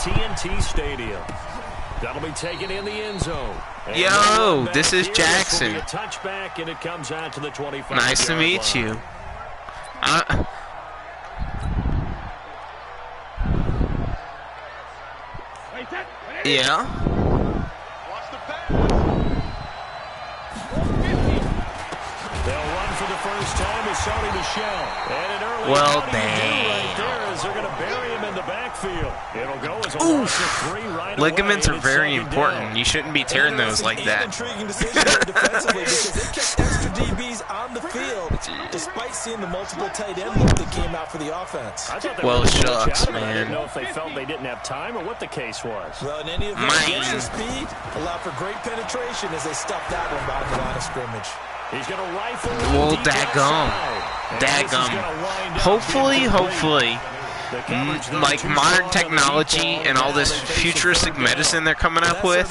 TNT Stadium. That'll be taken in the end zone. Yo, this is Jackson. Touchback, and it comes out to the 25. Nice to meet you. Yeah. They'll run for the first time with Sony Michel. And an early right there as they're going to bury him in the backfield. It'll go as a loss of 3 right Ligaments away, are very important. You shouldn't be tearing those like that. Intriguing decision defensively because they kept extra DBs on the field despite seeing the multiple tight end look that came out for the offense. Well, shucks, man. I didn't know if they felt they didn't have time or what the case was. Well, in any event, the speed allowed for great penetration as they stuffed that one behind the line of scrimmage. He's going to rifle. Well, daggum. Hopefully, like modern technology and all this futuristic medicine they're coming up with,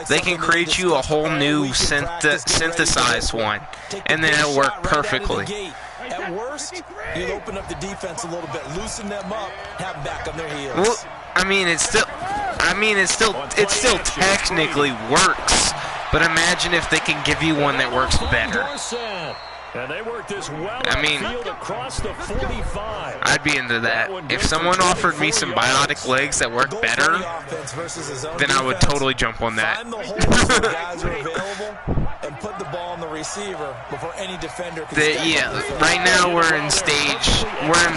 they can create you a whole new synthesized one, and then it'll work perfectly. At worst, you'll open up the defense a little bit, loosen them up, have them back on their heels. Well, it still technically works. But imagine if they can give you one that works better. And they work this well across the 45. I'd be into that. If someone offered me some bionic legs that work better, then I would totally jump on that. And put the ball on the receiver before any defender can right now we're in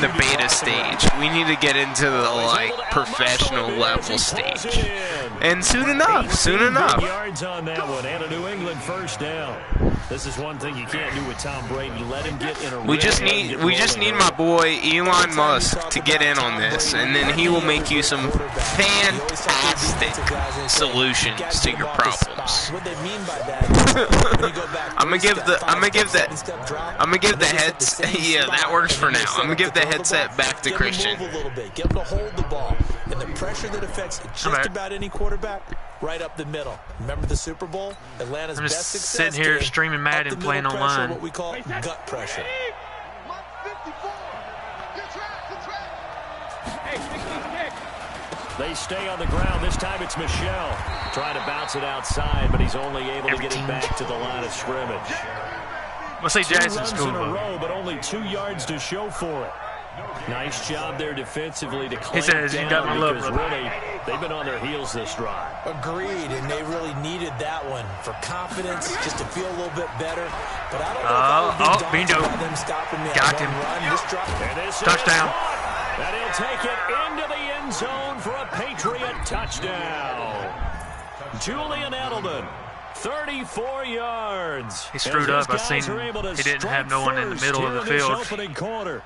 the beta stage. We need to get into the professional level stage. And soon enough. Yards on that one and a New England first down. This is one thing you can't do with Tom Brady. Let him get in a We just need my boy Elon Musk to get in on this, and then he will make you some fantastic solutions to your problems. I'm gonna give the heads. Yeah, that works for now. I'm gonna give the headset back to Christian. Get him to hold the ball, and the pressure that affects just about any quarterback, right up the middle. Remember the Super Bowl? Atlanta's I'm just best success sitting here streaming Madden, playing online. What we call gut pressure. They stay on the ground. This time it's Michel trying to bounce it outside, but he's only able to get it back to the line of scrimmage. Let's say Jackson's cool, in a row, but only 2 yards to show for it. Nice job there defensively to clamp says, down "You got my love, because brother." really they've been on their heels this drive. Agreed, and they really needed that one for confidence, just to feel a little bit better. But I don't know if I would be daunted by them stopping me. Got him. Touchdown. And he'll take it into the end zone for a Patriot touchdown. Julian Edelman, 34 yards. He screwed up. I seen he didn't have no one in the middle of the field.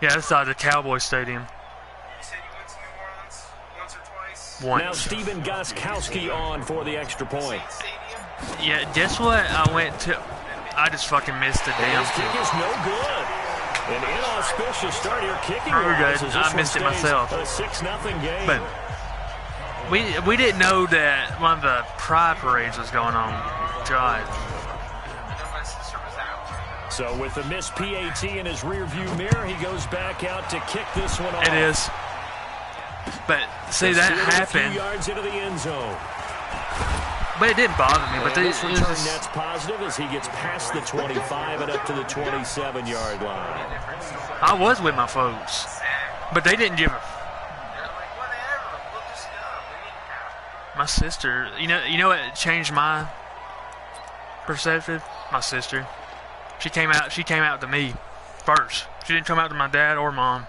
Yeah, that's out of the Cowboy Stadium. Once. Now Stephen Gostkowski on for the extra point. Yeah, guess what? I just fucking missed the damn kick is no good. An inauspicious start here kicking. I missed it myself. A 6-0 game. But we didn't know that one of the pride parades was going on. God. So with the missed PAT in his rearview mirror, he goes back out to kick this one off. It is. But see, that happened. A few yards into the end zone. But it didn't bother me. But this return net's positive as he gets past the 25 and up to the 27-yard line. I was with my folks, but they didn't give a. My sister, you know what changed my perception? My sister. She came out to me first. She didn't come out to my dad or mom.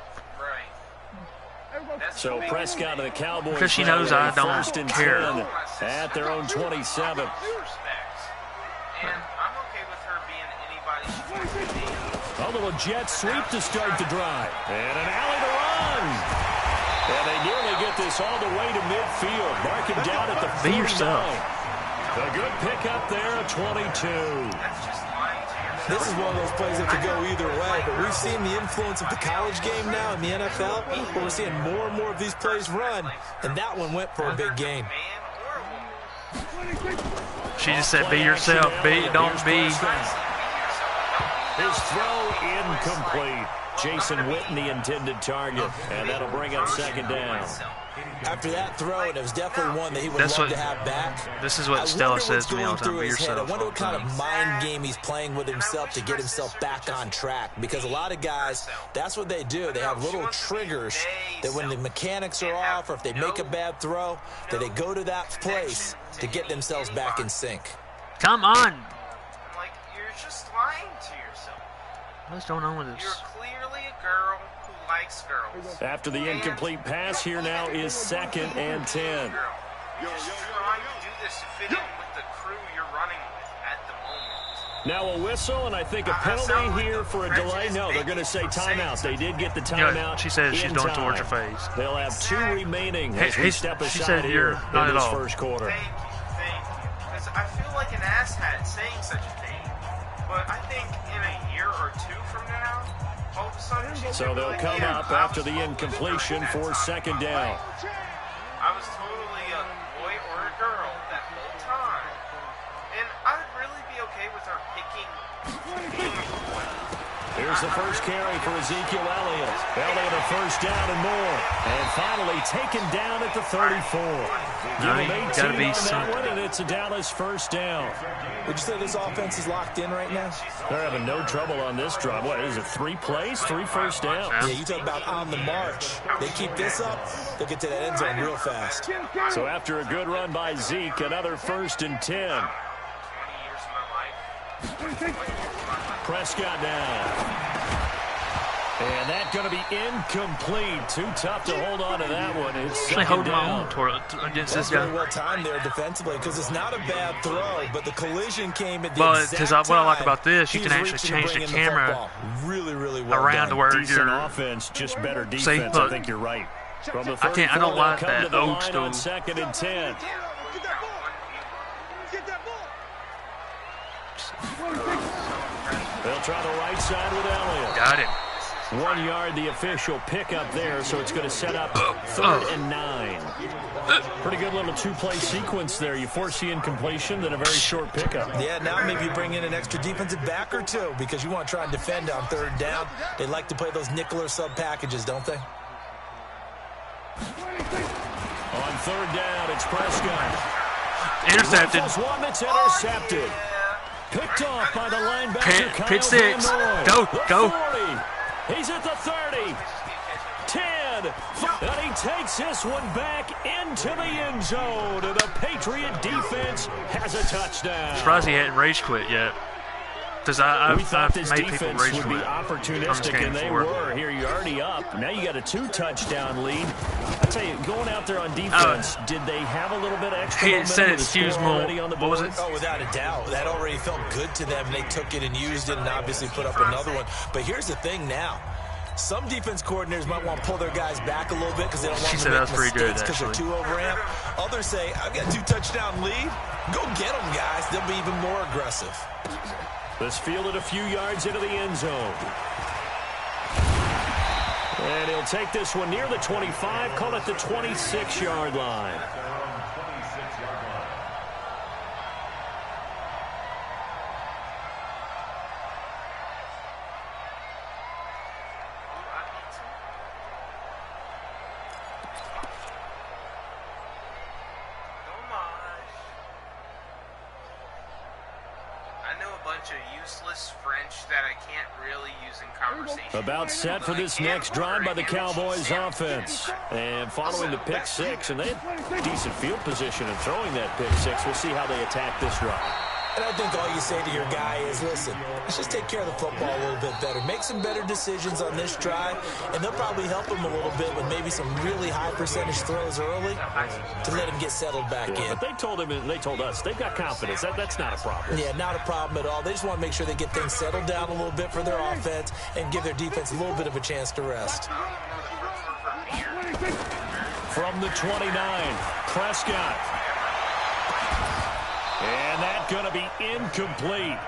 So Prescott of the Cowboys, because she knows I don't care. At their own 27. A little jet sweep to start the drive. And an alley to run. And they nearly get this all the way to midfield. Mark him down at the 49. Be yourself. A good pickup there at 22. This is one of those plays that could go either way, but we've seen the influence of the college game now in the NFL, where we're seeing more and more of these plays run, and that one went for a big gain. She just said, be yourself, don't be. His throw incomplete. Jason Witten, the intended target, and that'll bring up second down. After that throw, and it was definitely one that he would love to have back. This is what Stella says to me all the time. Be yourself. I wonder what kind of mind game he's playing with himself to get himself back on track. Because a lot of guys, that's what they do. They have little triggers that when the mechanics are off or if they make a bad throw, that they go to that place to get themselves back in sync. Come on. Like, you're just lying to yourself. What's going on with this? You're clearly a girl who likes girls. After the incomplete pass, here now is 2nd and 10. You're just trying to do this to fit in with the crew you're running with at the moment. Now a whistle, and I think a penalty here for a delay. No, they're going to say timeout. They did get the timeout. She says she's going towards her face. They'll have 2 remaining as we step aside here in this first quarter. Thank you. Because I feel like an asshat saying such a thing. But I think in a year or 2 from now, all of a sudden she's so they'll come up after the incompletion for 2nd down. I was totally a boy or a girl that whole time. And I'd really be okay with her picking being a boy. Here's the first carry for Ezekiel Elliott. Elliott a first down and more. And finally taken down at the 34. Give him 18 on that one, and it's a Dallas first down. Would you say this offense is locked in right now? They're having no trouble on this drive. What is it, 3 plays, 3 first downs? Yeah, you talk about on the march. They keep this up, they'll get to that end zone real fast. So after a good run by Zeke, another 1st and 10. 20 years of my life. Prescott down. And that's going to be incomplete. Too tough to hold on to that one. It's second down. Against this That's guy. very well timed there defensively because it's not a bad throw, but the collision came at the exact time. What I like about this, you can actually change the camera really well around to where Decent you're offense, just better defense. See, I think you're right. From the I don't like that old school. 2nd and 10. They'll try the right side with Elliott. Got him. 1 yard, the official pickup there, so it's going to set up 3rd and 9. Pretty good little 2-play sequence there. You force the incompletion, then a very short pickup. Yeah, now maybe you bring in an extra defensive back or 2 because you want to try and defend on 3rd down. They like to play those nickel or sub packages, don't they? On 3rd down, it's Prescott. Intercepted. One that's intercepted. Picked off by the linebacker. Pick 6. Go. 40. He's at the 30. 10. And he takes this one back into the end zone. And the Patriot defense has a touchdown. Surprised he hadn't rage quit yet. Because I've this made people defense rage would be quit. opportunistic, and they were. Here, you're already up. Now you got a 2-touchdown lead. I tell you, going out there on defense, did they have a little bit of extra momentum with the score already on the board? Oh, without a doubt. That already felt good to them. They took it and used it and obviously put up another one. But here's the thing now. Some defense coordinators might want to pull their guys back a little bit because they don't want them to make mistakes because they're too overamped. Others say, I've got a 2-touchdown lead. Go get them, guys. They'll be even more aggressive. This fielded a few yards into the end zone. And he'll take this one near the 25, call it the 26-yard line. About set for this next drive by the Cowboys offense. And following the pick 6, and they had decent field position in throwing that pick 6. We'll see how they attack this drive. And I think all you say to your guy is, listen, let's just take care of the football a little bit better. Make some better decisions on this drive, and they'll probably help him a little bit with maybe some really high percentage throws early to let him get settled back in. But they told him, and they told us, they've got confidence. That's not a problem. Yeah, not a problem at all. They just want to make sure they get things settled down a little bit for their offense and give their defense a little bit of a chance to rest. From the 29, Prescott. And that's going to be incomplete.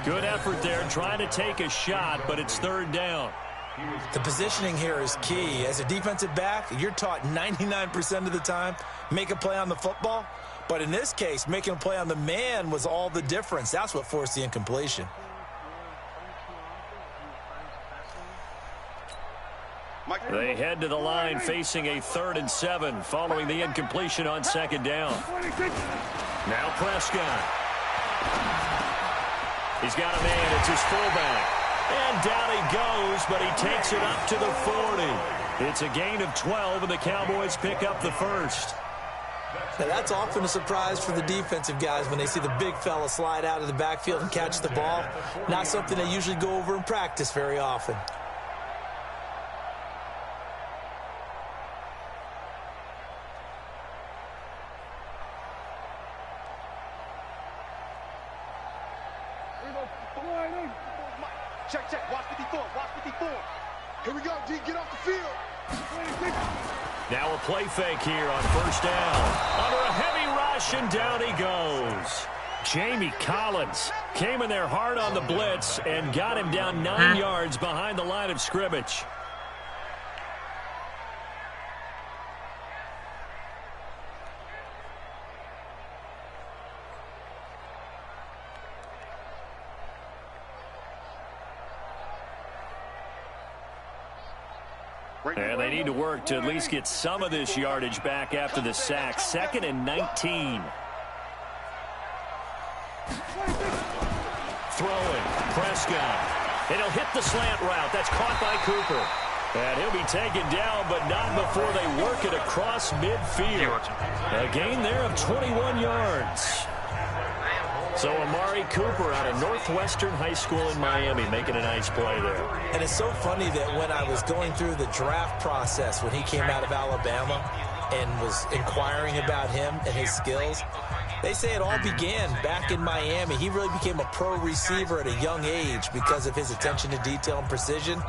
Good effort there trying to take a shot, but it's 3rd down. The positioning here is key. As a defensive back, you're taught 99% of the time, make a play on the football. But in this case, making a play on the man was all the difference. That's what forced the incompletion. They head to the line facing a 3rd and 7 following the incompletion on 2nd down. Now Prescott. He's got a man. It's his fullback. And down he goes, but he takes it up to the 40. It's a gain of 12, and the Cowboys pick up the first. Now that's often a surprise for the defensive guys when they see the big fella slide out of the backfield and catch the ball. Not something they usually go over in practice very often. Check. Watch 54. Here we go, D. Get off the field. Now a play fake here on 1st down. Under a heavy rush, and down he goes. Jamie Collins came in there hard on the blitz and got him down 9 yards behind the line of scrimmage. And they need to work to at least get some of this yardage back after the sack. 2nd and 19. Throwing. Prescott. And he'll hit the slant route. That's caught by Cooper. And he'll be taken down, but not before they work it across midfield. A gain there of 21 yards. So Amari Cooper out of Northwestern High School in Miami making a nice play there. And it's so funny that when I was going through the draft process when he came out of Alabama and was inquiring about him and his skills, they say it all began back in Miami. He really became a pro receiver at a young age because of his attention to detail and precision.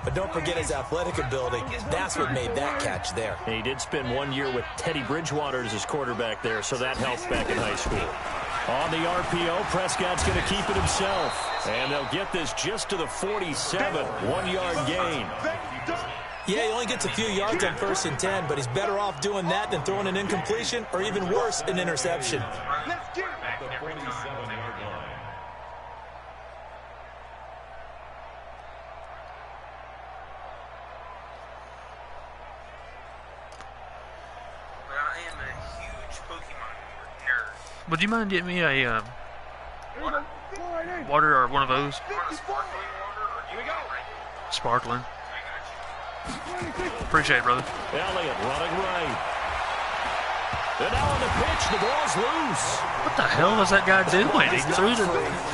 But don't forget his athletic ability. That's what made that catch there. And he did spend 1 year with Teddy Bridgewater as his quarterback there, so that helped back in high school. On the RPO, Prescott's going to keep it himself. And they'll get this just to the 47. 1 yard gain. Yeah, he only gets a few yards on 1st and 10, but he's better off doing that than throwing an incompletion or even worse, an interception. Let's get it. Would you mind getting me a water or one of those? Sparkling. Appreciate it, brother. Elliott running right. And now on the pitch, the ball's loose. What the hell was that guy doing? He threw the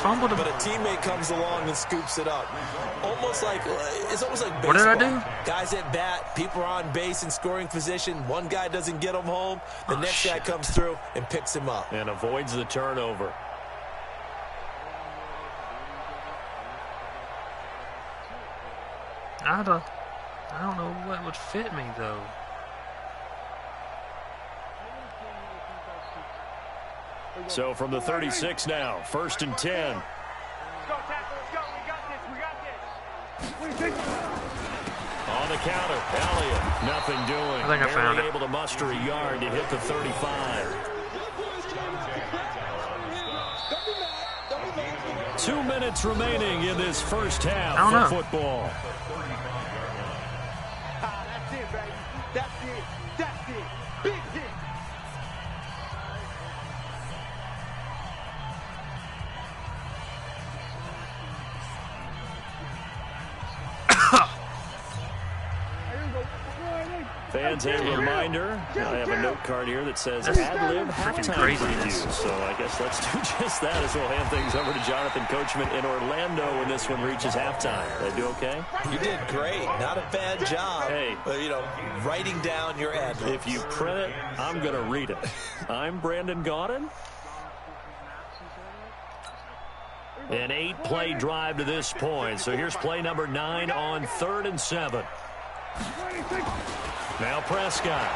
fumbled him. But a teammate comes along and scoops it up. It's almost like baseball. What did I do? Guys at bat, people are on base in scoring position. One guy doesn't get him home. The next guy comes through and picks him up. And avoids the turnover. I don't know what would fit me, though. So from the 36 now, 1st and 10. On the counter, Elliott, nothing doing. I think I found it. Able to muster a yard to hit the 35. 2 minutes remaining in this first half of football. That's it, baby. That's it. That's it. Big hit. Fans, a reminder, I have a note card here that says ad-lib halftime preview. So I guess let's do just that as we'll hand things over to Jonathan Coachman in Orlando when this one reaches halftime. Did I do okay? You did great. Not a bad job. Hey. But, writing down your ad-libs. If you print it, I'm going to read it. I'm Brandon Gaudin. An 8-play drive to this point. So here's play number 9 on 3rd and 7. Now Prescott.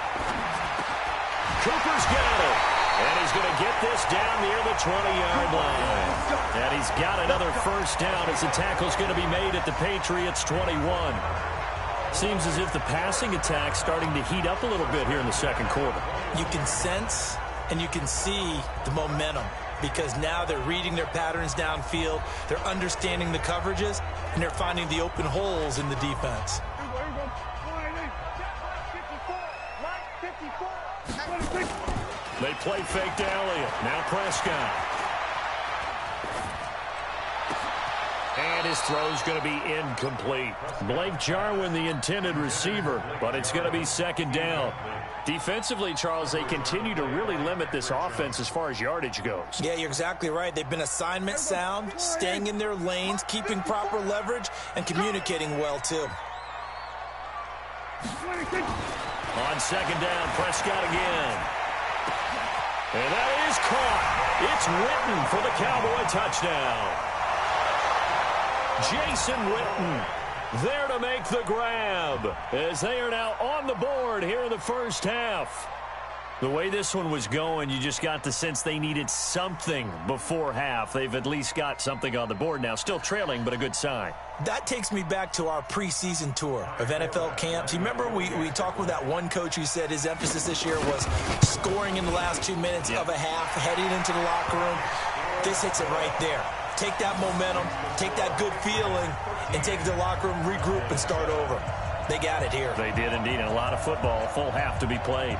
Cooper's got it. And he's going to get this down near the 20-yard line. And he's got another first down as the tackle's going to be made at the Patriots' 21. Seems as if the passing attack's starting to heat up a little bit here in the second quarter. You can sense and you can see the momentum because now they're reading their patterns downfield, they're understanding the coverages, and they're finding the open holes in the defense. They play fake to Elliott. Now Prescott. And his throw's going to be incomplete. Blake Jarwin, the intended receiver, but it's going to be second down. Defensively, Charles, they continue to really limit this offense as far as yardage goes. Yeah, you're exactly right. They've been assignment sound, staying in their lanes, keeping proper leverage, and communicating well, too. On second down, Prescott again. And that is caught. It's Witten for the Cowboy touchdown. Jason Witten there to make the grab as they are now on the board here in the first half. The way this one was going, you just got the sense they needed something before half. They've at least got something on the board now. Still trailing, but a good sign. That takes me back to our preseason tour of NFL camps. You remember we talked with that one coach who said his emphasis this year was scoring in the last 2 minutes of a half, heading into the locker room. This hits it right there. Take that momentum, take that good feeling, and take it to the locker room, regroup, and start over. They got it here. They did indeed, and a lot of football, full half to be played.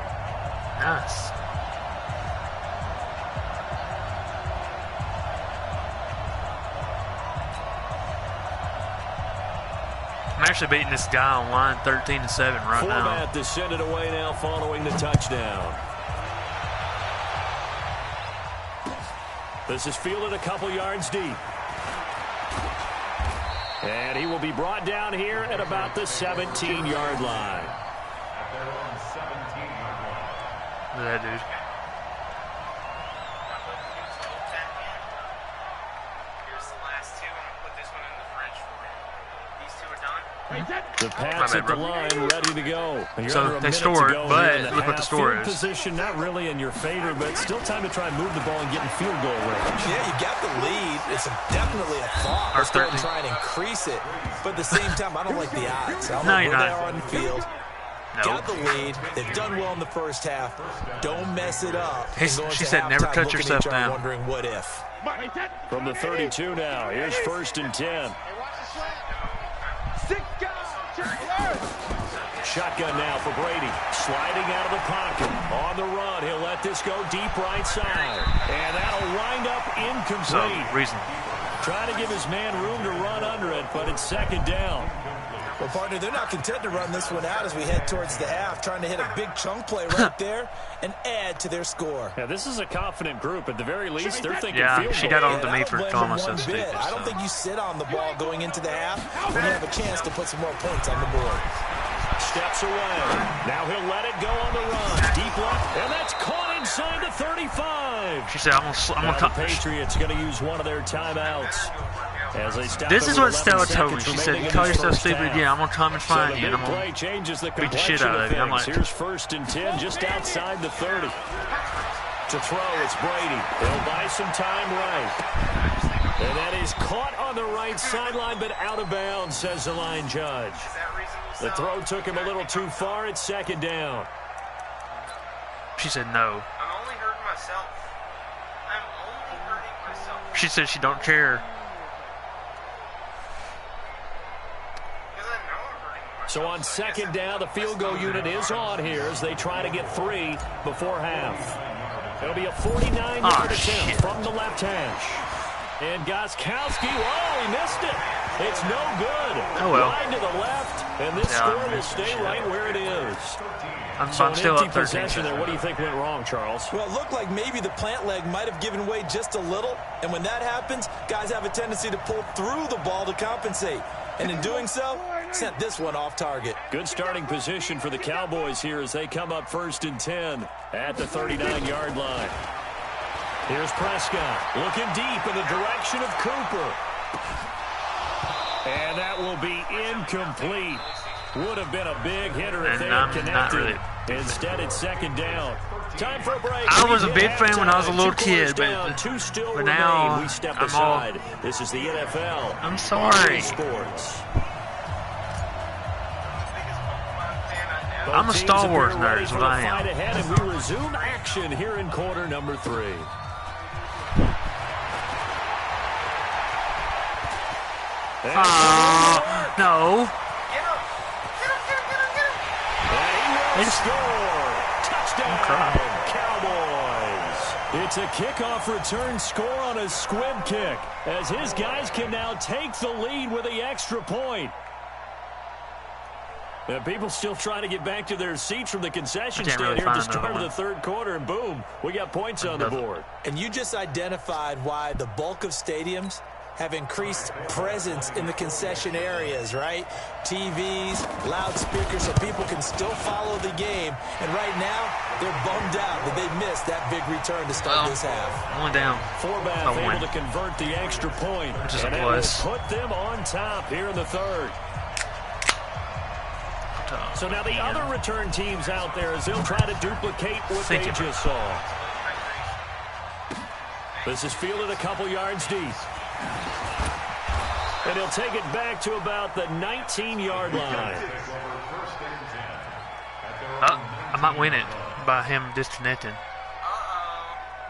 Nice. I'm actually beating this guy on line 13-7 right now. Format to send it away now following the touchdown. This is fielded a couple yards deep. And he will be brought down here at about the 17-yard line. Look at that dude. Here's the last two. I'm gonna put this one in the fridge for me. These two are done. The pass at the line, ready to go. So they store it, but look what the score is. Position not really in your favor, but still time to try and move the ball and get in field goal range. Yeah, you got the lead. It's definitely a thought. Let's go and try and increase it. But at the same time, I don't like the odds. I don't know where they are on the field. No. Got the lead. They've done well in the first half. Don't mess it up. She said never cut yourself down. Wondering what if. From the 32 now, here's 1st and 10. Shotgun now for Brady. Sliding out of the pocket. On the run. He'll let this go deep right side. And that'll wind up incomplete. Trying to give his man room to run under it, but it's second down. Well, partner, they're not content to run this one out as we head towards the half, trying to hit a big chunk play right there and add to their score. Yeah, this is a confident group. At the very least, they're thinking field goal. She got on to me for calling us so stupid. I don't think you sit on the ball going into the half when you have a chance to put some more points on the board. Steps away. Now he'll let it go on the run. Deep left, and that's caught inside the 35. She said, I'm gonna the Patriots going to use one of their timeouts. As they stop. This is what Stella told me. She said, you call yourself stupid again, I'm going to come and find you, and I'm going to beat the shit out of you. I'm like, here's 1st and 10, just outside the 30. To throw, it's Brady. They'll buy some time right. And that is caught on the right sideline, but out of bounds, says the line judge. The throw took him a little too far. It's second down. She said no. I'm only hurting myself. I'm only hurting myself. She said she don't care. So on second down, the field goal unit is on here as they try to get 3 before half. It'll be a 49-yard attempt from the left hash. And Gostkowski, whoa, he missed it. It's no good. Oh, well. Line to the left, and this score will stay right where it is. I'm empty still up 13. possession there. What do you think went wrong, Charles? Well, it looked like maybe the plant leg might have given way just a little. And when that happens, guys have a tendency to pull through the ball to compensate. And in doing so, sent this one off target. Good starting position for the Cowboys here as they come up 1st and 10 at the 39-yard line. Here's Prescott looking deep in the direction of Cooper. And that will be incomplete. Would have been a big hitter if they had connected. Instead, it's second down. Time for a break. I was a big fan when I was a little kid, but now we step I'm aside. all... This is the NFL. I'm sorry. Sports. I'm a Star Wars nerd, is what I am. Ahead, and we resume action here in quarter number 3. No. And he will score. Touchdown, Cowboys. It's a kickoff return score on a squib kick, as his guys can now take the lead with the extra point. And people still trying to get back to their seats from the concession stand really here at the find start of the third quarter, and boom, we got points on the board. And you just identified why the bulk of stadiums have increased presence in the concession areas, right? TVs, loudspeakers, so people can still follow the game. And right now, they're bummed out that they missed that big return to start this half. One down. Forbath able to convert the extra point. Which is a and plus. Put them on top here in the third. So now the other return teams out there as they'll try to duplicate what they just saw. This is fielded a couple yards deep. And he'll take it back to about the 19-yard line. I might win it by him disconnecting.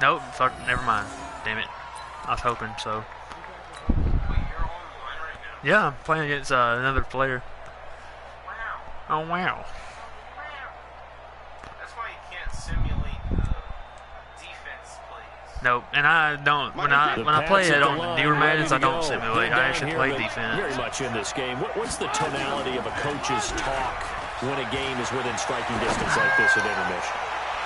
Nope, never mind. Damn it. I was hoping so. Yeah, I'm playing against another player. Oh, wow. That's why you can't simulate defense plays. Nope, and I don't. When I play it on the newer Maddens, I don't simulate. I actually play defense. Very much in this game. What's the tonality of a coach's talk when a game is within striking distance like this at intermission?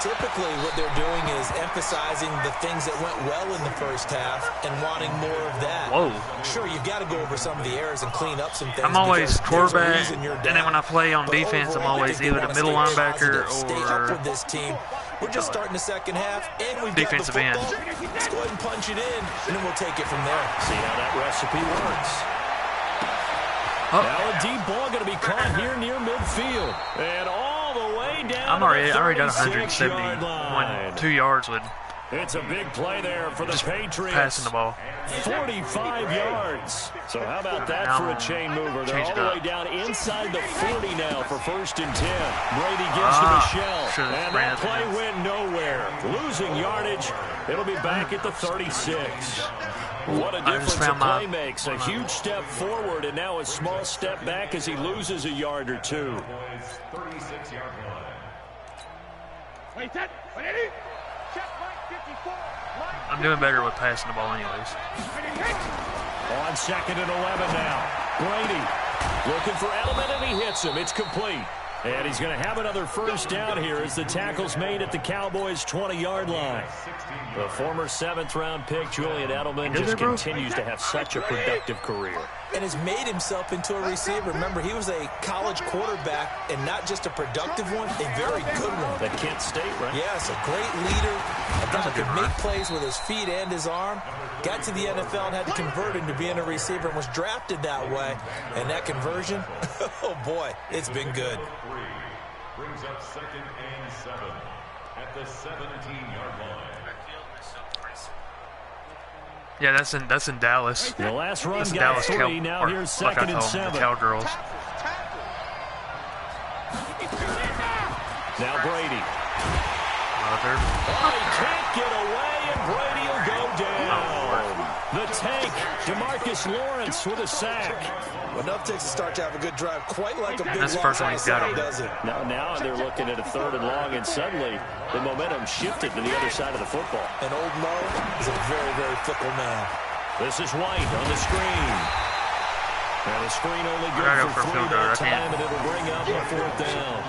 Typically, what they're doing is emphasizing the things that went well in the first half and wanting more of that. Whoa. Sure, you've got to go over some of the errors and clean up some things. I'm always quarterback, and then when I play on defense, I'm always either the middle linebacker or with this team. We're just starting the second half, and we've defensive got end. the football. Let's go ahead and punch it in, and then we'll take it from there. See how that recipe works. Now a deep ball going to be caught here near midfield. And all the way down I already done 171, 2 yards with It's a big play there for the Patriots. passing the ball. 45 yards. So how about that for a chain mover? They're all the way down inside the 40 now for 1st and 10. Brady gives to Michelle. And that play went nowhere. Losing yardage. It'll be back at the 36. What a difference a play makes. A huge step forward and now a small step back as he loses a yard or two. I'm doing better with passing the ball anyways. On 2nd and 11 now. Brady looking for Edelman and he hits him. It's complete. And he's going to have another first down here as the tackle's made at the Cowboys' 20-yard line. The former 7th-round pick, Julian Edelman, just continues to have such a productive career. And has made himself into a receiver. Remember, he was a college quarterback, and not just a productive one, a very good one. At Kent State, right? Yes, a great leader. A guy that could make plays with his feet and his arm. Got to the NFL and had to convert into being a receiver and was drafted that way. And that conversion, oh boy, it's been good. Brings up 2nd and 7 at the 17-yard line. Yeah, that's in Dallas. The last run got Dallas 3. Now here's 2nd and 7. The Cowgirls. Now Brady. Oh, he can't get away, and Brady will go down. The tank, DeMarcus Lawrence with a sack. Enough takes to start to have a good drive, quite like a big That's the first one he's got on. does it? Now they're looking at a 3rd and long, and suddenly the momentum shifted to the other side of the football. And old Mo is a very, very fickle man. This is White on the screen. And the screen only good for 3 more time, and it'll bring up a 4th down.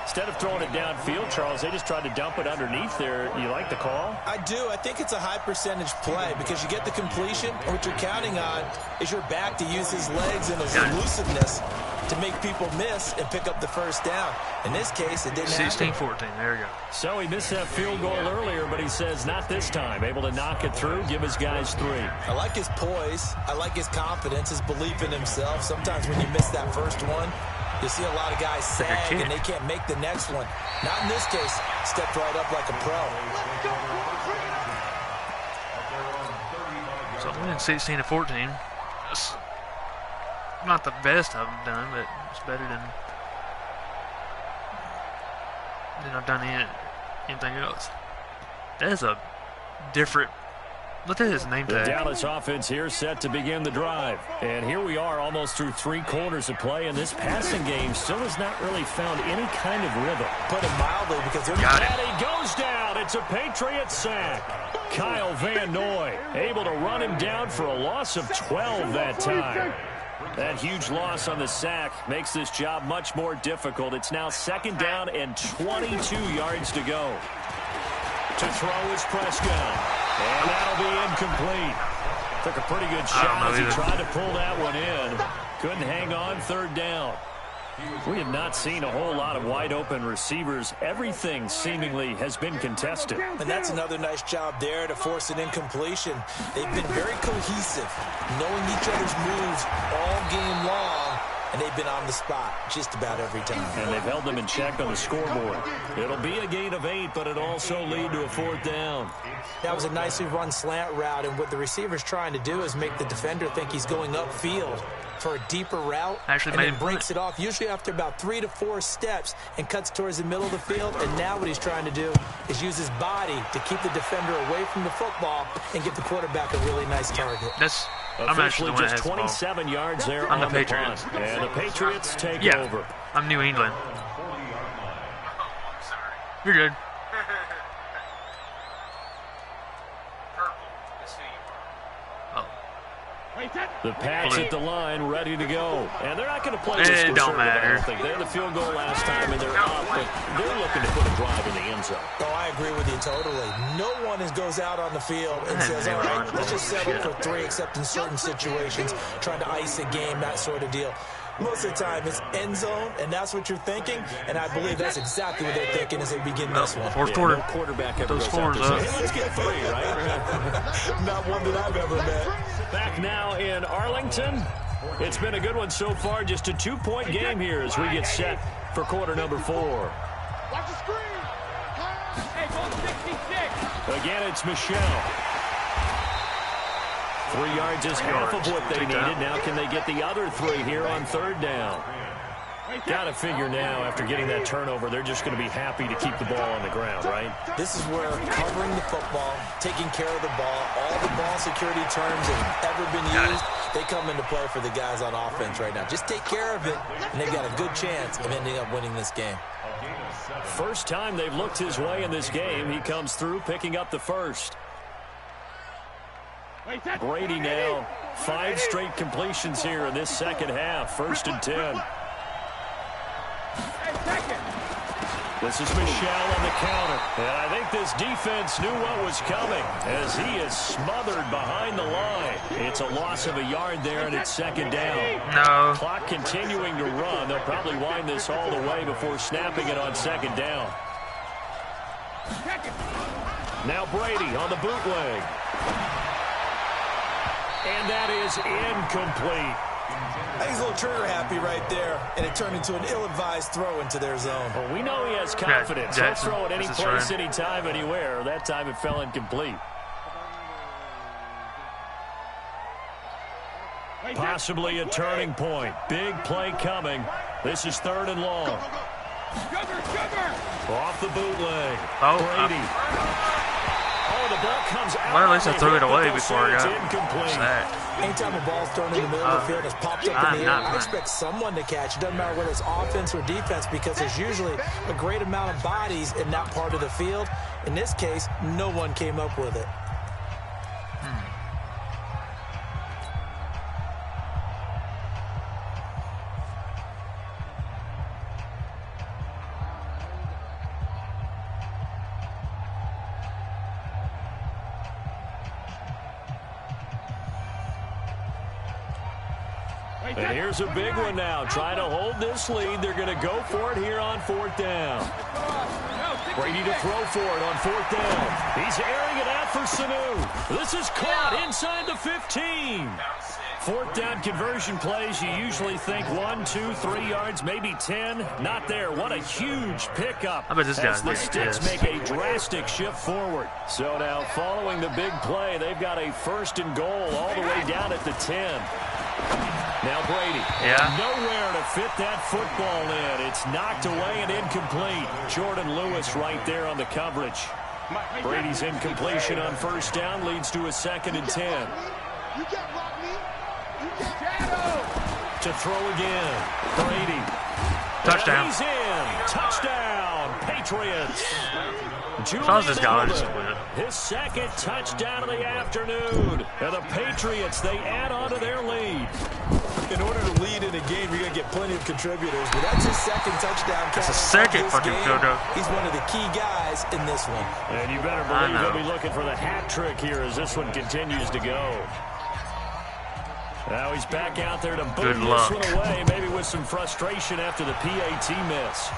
Instead of throwing it downfield, Charles, they just tried to dump it underneath there. You like the call? I do. I think it's a high percentage play because you get the completion, and what you're counting on is your back to use his legs and his elusiveness to make people miss and pick up the first down. In this case, it didn't happen. 16-14, there you go. So he missed that field goal earlier, but he says not this time. Able to knock it through, give his guys 3. I like his poise. I like his confidence, his belief in himself. Sometimes when you miss that first one, you see a lot of guys sag and they can't make the next one. Not in this case. Stepped right up like a pro. So I'm winning 16-14. That's not the best I've done, but it's better than I've done anything else. That is a different Look at his name The tag. Dallas offense here set to begin the drive. And here we are almost through 3 quarters of play, and this passing game still has not really found any kind of rhythm. Put it mildly because they're And he goes down. It's a Patriot sack. Kyle Van Noy able to run him down for a loss of 12 that time. That huge loss on the sack makes this job much more difficult. It's now 2nd down and 22 yards to go. To throw is Prescott. And that'll be incomplete. Took a pretty good shot as he tried to pull that one in. Couldn't hang on 3rd down. We have not seen a whole lot of wide-open receivers. Everything seemingly has been contested. And that's another nice job there to force an incompletion. They've been very cohesive, knowing each other's moves all game long, and they've been on the spot just about every time. And they've held them in check on the scoreboard. It'll be a gain of 8, but it'll also lead to a 4th down. That was a nicely run slant route, and what the receiver's trying to do is make the defender think he's going upfield for a deeper route, Actually and then breaks it off, usually after about 3 to 4 steps, and cuts towards the middle of the field. And now what he's trying to do is use his body to keep the defender away from the football and give the quarterback a really nice target. I'm actually just 27 yards there on the Patriots. And the Patriots take over. I'm New England. You're good. The Pats at the line, ready to go. And they're not going to play this It don't conservative, I matter. don't think. They had the field goal last time, and they're up, but they're looking to put a drive in the end zone. Oh, I agree with you totally. No one goes out on the field and says, all right, let's just settle for 3, except in certain situations, trying to ice a game, that sort of deal. Most of the time, it's end zone, and that's what you're thinking, and I believe that's exactly what they're thinking as they begin this one. Fourth quarter. No quarterback ever Those goes fours out up. there, hey, let's get 3, right? Not one that I've ever met. Back now in Arlington. It's been a good one so far. Just a 2-point game here as we get set for quarter number 4. Watch the screen. Hey, go 66. Again, it's Michelle. 3 yards is half of what they needed. Now can they get the other 3 here on 3rd down? Got to figure now, after getting that turnover, they're just going to be happy to keep the ball on the ground, right? This is where covering the football, taking care of the ball, all the ball security terms that have ever been used, they come into play for the guys on offense right now. Just take care of it, and they've got a good chance of ending up winning this game. First time they've looked his way in this game. He comes through, picking up the first. Brady now, 5 straight completions here in this second half. 1st and 10. This is Michelle on the counter. And I think this defense knew what was coming as he is smothered behind the line. It's a loss of a yard there, and it's 2nd down. No. Clock continuing to run. They'll probably wind this all the way before snapping it on 2nd down. Now Brady on the bootleg. And that is incomplete. I think he's a little trigger happy right there, and it turned into an ill-advised throw into their zone. Well, we know he has confidence. He'll Jackson, throw it any place, anytime, anywhere. That time it fell incomplete. Possibly a turning point. Big play coming. This is 3rd and long. Off the bootleg. Brady. The ball comes out. Well, at least I threw it away before I got sacked. Anytime a ball's thrown in the middle of the field, it's popped up in the air, I expect someone to catch. It doesn't matter whether it's offense or defense, because there's usually a great amount of bodies in that part of the field. In this case, no one came up with it. And here's a big one now. Trying to hold this lead. They're going to go for it here on 4th down. Brady to throw for it on 4th down. He's airing it out for Sanu. This is caught inside the 15. 4th down conversion plays, you usually think 1, 2, 3 yards, maybe 10. Not there. What a huge pickup. I bet this guy's as the Sticks make a drastic shift forward. So now following the big play, they've got a 1st and goal all the way down at the 10. Now Brady, nowhere to fit that football in. It's knocked away and incomplete. Jordan Lewis right there on the coverage. Brady's incompletion on first down leads to a 2nd and 10. To throw again. Brady. Touchdown. He's in. Touchdown. Patriots. This guy just quit. His 2nd touchdown of the afternoon. And the Patriots, they add on to their lead. In order to lead in a game, you're going to get plenty of contributors, but that's his 2nd touchdown. That's a 2nd fucking field goal. He's one of the key guys in this one. And you better believe he'll be looking for the hat trick here as this one continues to go. Now he's back out there to boot this one away, maybe with some frustration after the PAT miss.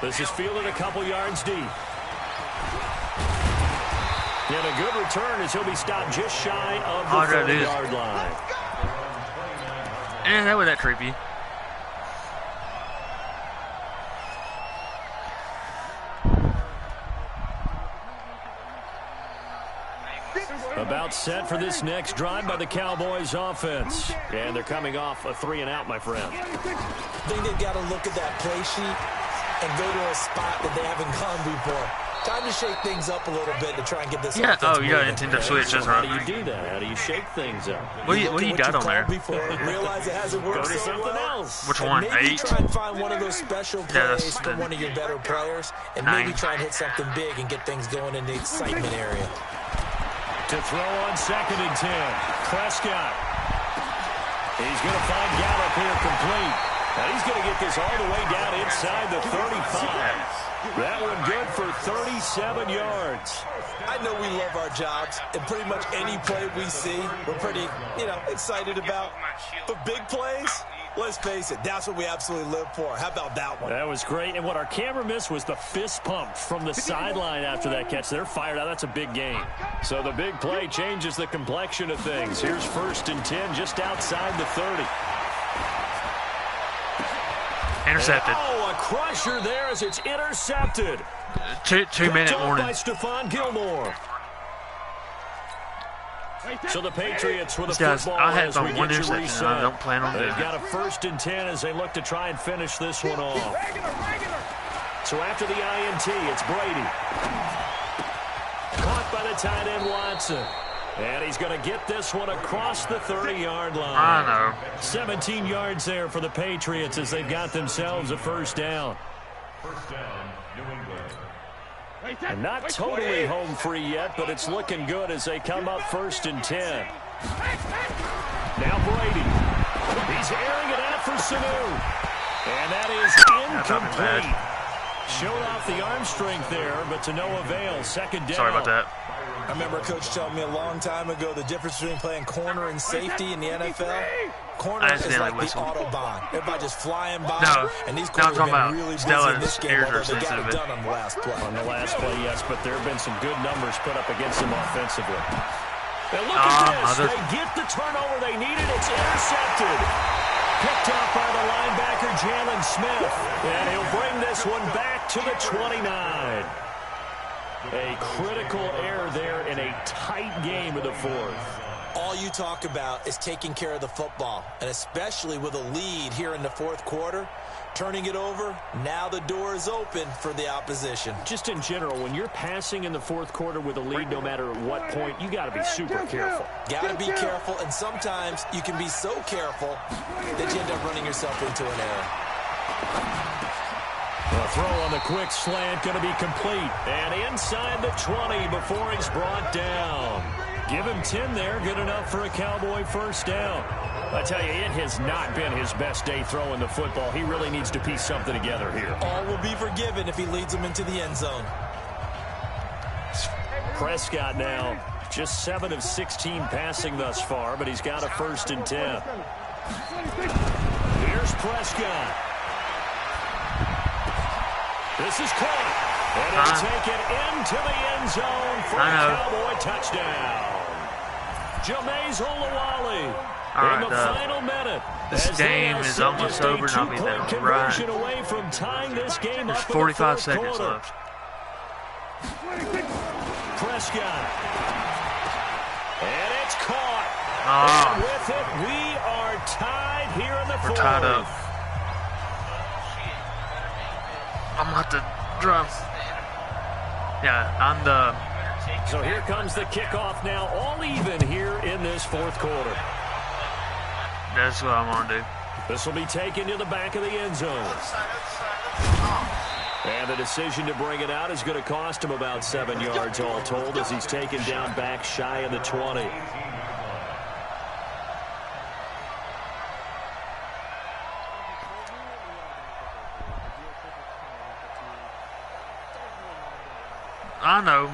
This is fielded a couple yards deep. And a good return as he'll be stopped just shy of the 30-yard line. And that was that creepy. About set for this next drive by the Cowboys offense. And they're coming off a 3-and-out, my friend. I think they've got to look at that play sheet and go to a spot that they haven't gone before. Time to shake things up a little bit to try and get this. Yeah. Oh, you got a Nintendo Switch. That's right. How do you do that? How do you shake things up? What do you got on there? Realize it hasn't worked. Go to something else. Which one? Maybe 8? try and find one of those special plays from one of your better players, and 9. maybe try and hit something big and get things going in the excitement area. To throw on 2nd and 10. Prescott. He's going to find Gallup here complete. Now he's going to get this all the way down inside the 35. That one good for 37 yards. I know we love our jobs, and pretty much any play we see, we're pretty, excited about. But big plays, let's face it, that's what we absolutely live for. How about that one? That was great. And what our camera missed was the fist pump from the sideline after that catch. They're fired out. That's a big game. So the big play changes the complexion of things. Here's 1st and 10 just outside the 30. Intercepted. Oh, a crusher there as it's intercepted. 2-minute warning. By Stephon Gilmore. So the Patriots with a football I had as we one get you interception. reset. I don't plan on doing They've it. got a 1st and 10 as they look to try and finish this one off. So after the INT, it's Brady. Caught by the tight end Watson. And he's going to get this one across the 30-yard line. I know. 17 yards there for the Patriots as they've got themselves a 1st down. First down, New England. And not totally home free yet, but it's looking good as they come up 1st and 10. Now Brady. He's airing it out for Sanu. And that is incomplete. Showed off the arm strength there, but to no avail. 2nd down. Sorry about that. I remember Coach telling me a long time ago the difference between playing corner and safety in the NFL. Corner is like the Autobahn. Everybody just flying by. No, and these corners have been really busy in this game, although they got it done on the last play. On the last play, yes, but there have been some good numbers put up against them offensively. And look at this. They get the turnover they needed. It's intercepted. Picked off by the linebacker, Jalen Smith. And he'll bring this one back to the 29. A critical error there in a tight game of the 4th. All you talk about is taking care of the football, and especially with a lead here in the 4th quarter, turning it over, now the door is open for the opposition. Just in general, when you're passing in the 4th quarter with a lead, no matter at what point, you got to be super careful. Got to be careful, and sometimes you can be so careful that you end up running yourself into an error. The throw on the quick slant going to be complete. And inside the 20 before he's brought down. Give him 10 there. Good enough for a Cowboy 1st down. I tell you, it has not been his best day throwing the football. He really needs to piece something together here. All will be forgiven if he leads them into the end zone. Prescott now just 7 of 16 passing thus far, but he's got a 1st and 10. Here's Prescott. This is caught. And he'll take it into the end zone for a Cowboy touchdown. Jameis Olawale in the final minute. This game is almost over, and I'll be there. Right. Away from tying this game There's up 45 seconds left. Prescott. And it's caught. And with it, we are tied here in the 4th. We're tied up. I'm going to have to drive. Yeah, I'm the... So here comes the kickoff now, all even here in this fourth quarter. That's what I'm going to do. This will be taken to the back of the end zone. And the decision to bring it out is going to cost him about 7 yards all told as he's taken down back shy of the 20. I know.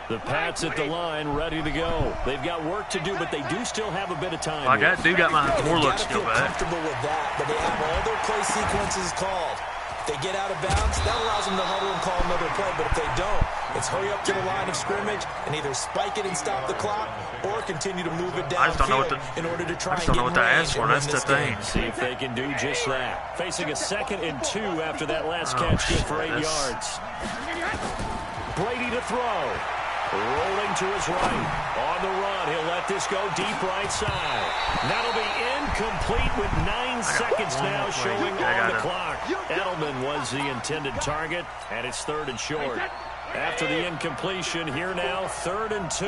The Pats at the line, ready to go. They've got work to do, but they do still have a bit of time. I got my warlock skill back. Comfortable with that, but they have all their play sequences called. If they get out of bounds, that allows them to huddle and call another play. But if they don't, it's hurry up to the line of scrimmage and either spike it and stop the clock, or continue to move it downfield in order to try and get in range. I just don't know what to ask for. That's the thing. See if they can do just that. Facing a 2nd and 2 after that last catch, good for 8 yards. Brady to throw. Rolling to his right. On the run, he'll let this go deep right side. That'll be incomplete with 9 seconds now showing on the clock. Edelman was the intended target, and it's 3rd and short. After the incompletion, here now, 3rd and 2.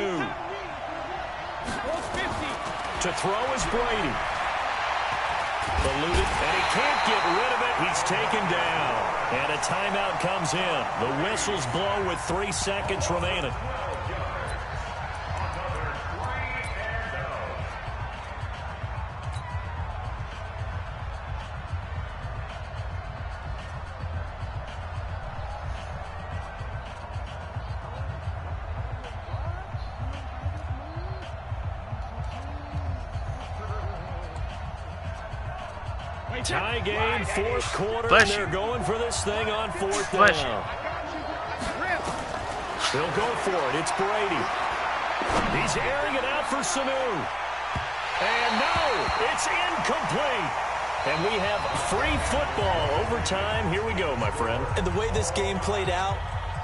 To throw is Brady. Eluded, and he can't get rid of it. He's taken down. And a timeout comes in. The whistles blow with 3 seconds remaining. Tie game, 4th quarter, and they're going for this thing on 4th down. They'll go for it. It's Brady. He's airing it out for Sanu. And no, it's incomplete. And we have free football overtime. Here we go, my friend. And the way this game played out,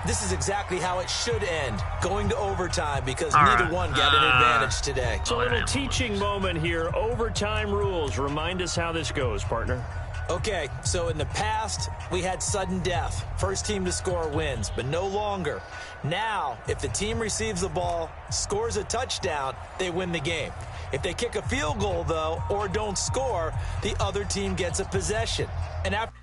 this is exactly how it should end, going to overtime, because neither one got an advantage today. It's a little teaching moment here. Overtime rules. Remind us how this goes, partner. Okay, so in the past, we had sudden death. First team to score wins, but no longer. Now, if the team receives the ball, scores a touchdown, they win the game. If they kick a field goal, though, or don't score, the other team gets a possession. And after